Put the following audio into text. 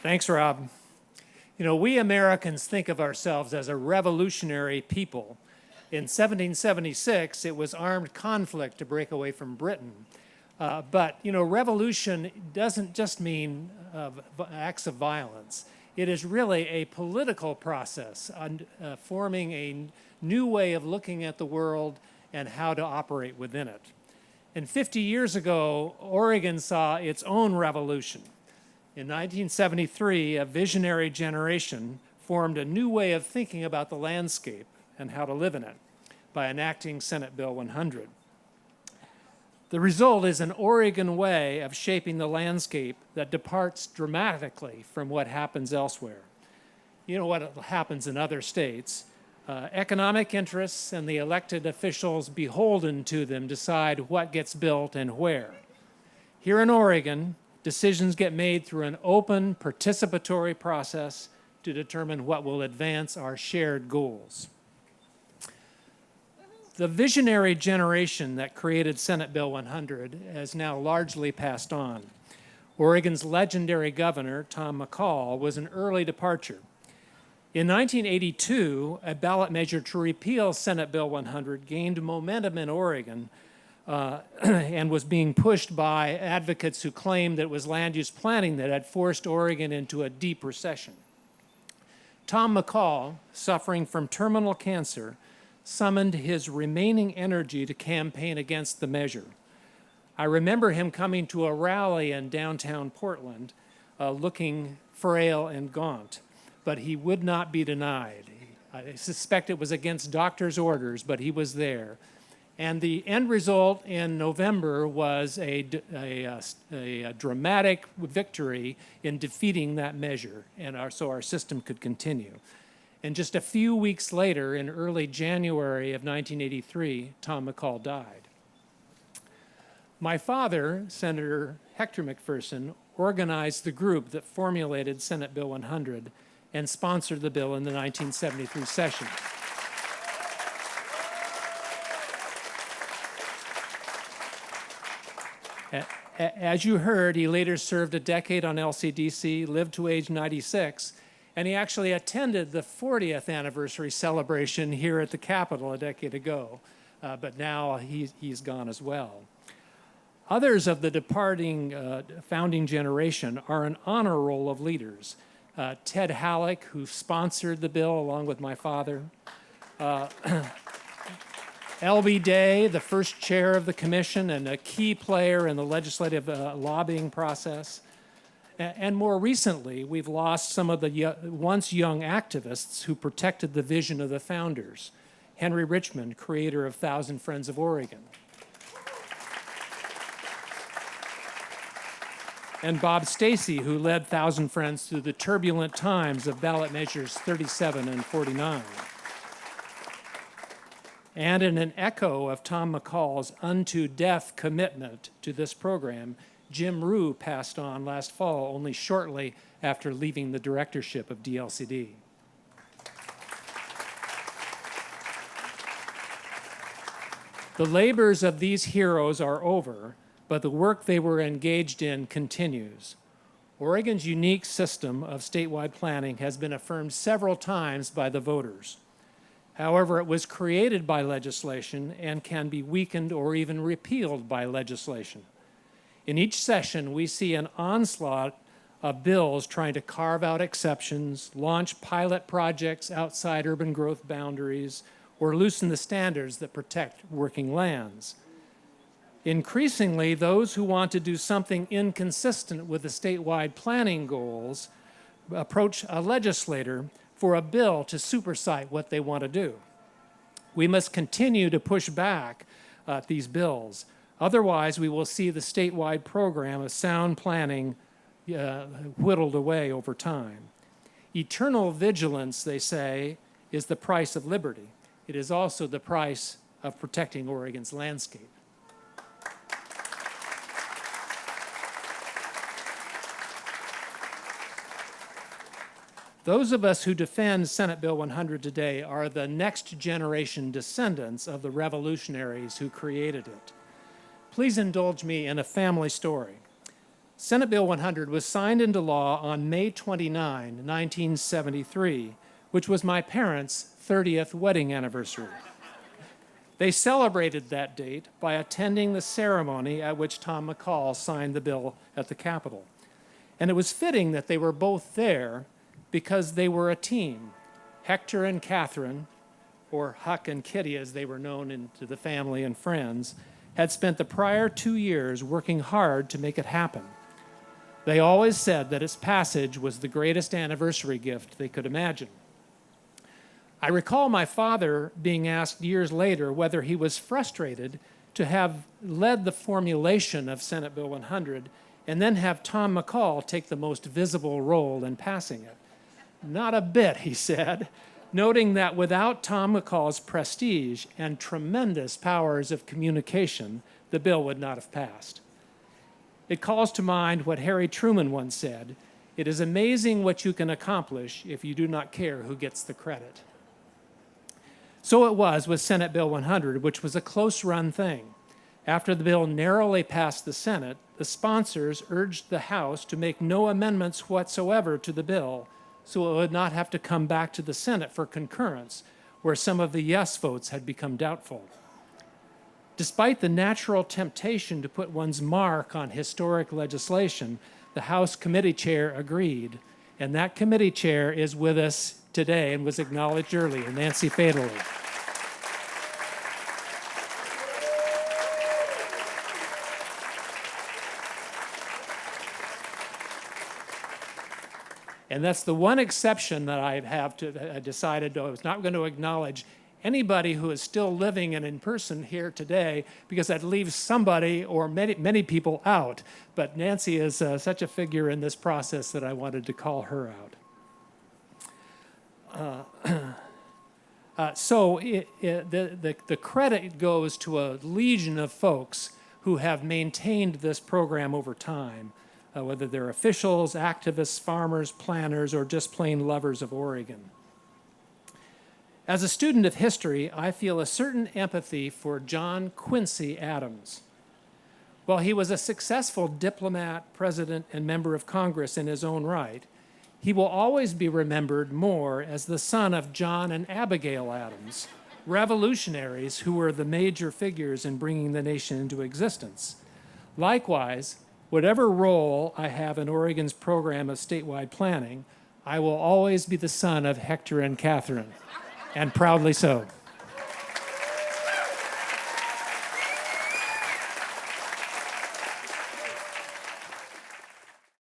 Thanks, Rob. You know, we Americans think of ourselves as a revolutionary people. In 1776, it was armed conflict to break away from Britain. But revolution doesn't just mean acts of violence. It is really a political process, forming a new way of looking at the world and how to operate within it. And 50 years ago, Oregon saw its own revolution. In 1973, a visionary generation formed a new way of thinking about the landscape and how to live in it by enacting Senate Bill 100. The result is an Oregon way of shaping the landscape that departs dramatically from what happens elsewhere. You know what happens in other states. Economic interests and the elected officials beholden to them decide what gets built and where. Here in Oregon, decisions get made through an open, participatory process to determine what will advance our shared goals. The visionary generation that created Senate Bill 100 has now largely passed on. Oregon's legendary governor, Tom McCall, was an early departure. In 1982, a ballot measure to repeal Senate Bill 100 gained momentum in Oregon and was being pushed by advocates who claimed that it was land use planning that had forced Oregon into a deep recession. Tom McCall, suffering from terminal cancer, summoned his remaining energy to campaign against the measure. I remember him coming to a rally in downtown Portland, looking frail and gaunt, but he would not be denied. I suspect it was against doctor's orders, but he was there. And the end result in November was a dramatic victory in defeating that measure, and so our system could continue. And just a few weeks later, in early January of 1983, Tom McCall died. My father, Senator Hector Macpherson, organized the group that formulated Senate Bill 100 and sponsored the bill in the 1973 session. As you heard, he later served a decade on LCDC, lived to age 96, and he actually attended the 40th anniversary celebration here at the Capitol a decade ago, but now he's gone as well. Others of the departing founding generation are an honor roll of leaders. Ted Halleck, who sponsored the bill along with my father. L.B. Day, the first chair of the commission and a key player in the legislative lobbying process. And more recently, we've lost some of the once young activists who protected the vision of the founders. Henry Richmond, creator of Thousand Friends of Oregon. And Bob Stacy, who led Thousand Friends through the turbulent times of ballot measures 37 and 49. And in an echo of Tom McCall's unto death commitment to this program, Jim Rue passed on last fall, only shortly after leaving the directorship of DLCD. The labors of these heroes are over, but the work they were engaged in continues. Oregon's unique system of statewide planning has been affirmed several times by the voters. However, it was created by legislation and can be weakened or even repealed by legislation. In each session, we see an onslaught of bills trying to carve out exceptions, launch pilot projects outside urban growth boundaries, or loosen the standards that protect working lands. Increasingly, those who want to do something inconsistent with the statewide planning goals approach a legislator for a bill to supersede what they want to do. We must continue to push back at these bills. Otherwise, we will see the statewide program of sound planning whittled away over time. Eternal vigilance, they say, is the price of liberty. It is also the price of protecting Oregon's landscape. Those of us who defend Senate Bill 100 today are the next generation descendants of the revolutionaries who created it. Please indulge me in a family story. Senate Bill 100 was signed into law on May 29, 1973, which was my parents' 30th wedding anniversary. They celebrated that date by attending the ceremony at which Tom McCall signed the bill at the Capitol. And it was fitting that they were both there because they were a team. Hector and Catherine, or Huck and Kitty as they were known to the family and friends, had spent the prior 2 years working hard to make it happen. They always said that its passage was the greatest anniversary gift they could imagine. I recall my father being asked years later whether he was frustrated to have led the formulation of Senate Bill 100 and then have Tom McCall take the most visible role in passing it. Not a bit, he said, noting that without Tom McCall's prestige and tremendous powers of communication, the bill would not have passed. It calls to mind what Harry Truman once said, "It is amazing what you can accomplish if you do not care who gets the credit." So it was with Senate Bill 100, which was a close-run thing. After the bill narrowly passed the Senate, the sponsors urged the House to make no amendments whatsoever to the bill, so it would not have to come back to the Senate for concurrence, where some of the yes votes had become doubtful. Despite the natural temptation to put one's mark on historic legislation, the House committee chair agreed, and that committee chair is with us today and was acknowledged earlier, Nancy Federle. And that's the one exception that I decided I was not going to acknowledge anybody who is still living and in person here today, because that leaves somebody or many people out. But Nancy is such a figure in this process that I wanted to call her out. The credit goes to a legion of folks who have maintained this program over time, whether they're officials, activists, farmers, planners, or just plain lovers of Oregon. As a student of history, I feel a certain empathy for John Quincy Adams. While he was a successful diplomat, president, and member of Congress in his own right, he will always be remembered more as the son of John and Abigail Adams, revolutionaries who were the major figures in bringing the nation into existence. Likewise, whatever role I have in Oregon's program of statewide planning, I will always be the son of Hector and Catherine, and proudly so.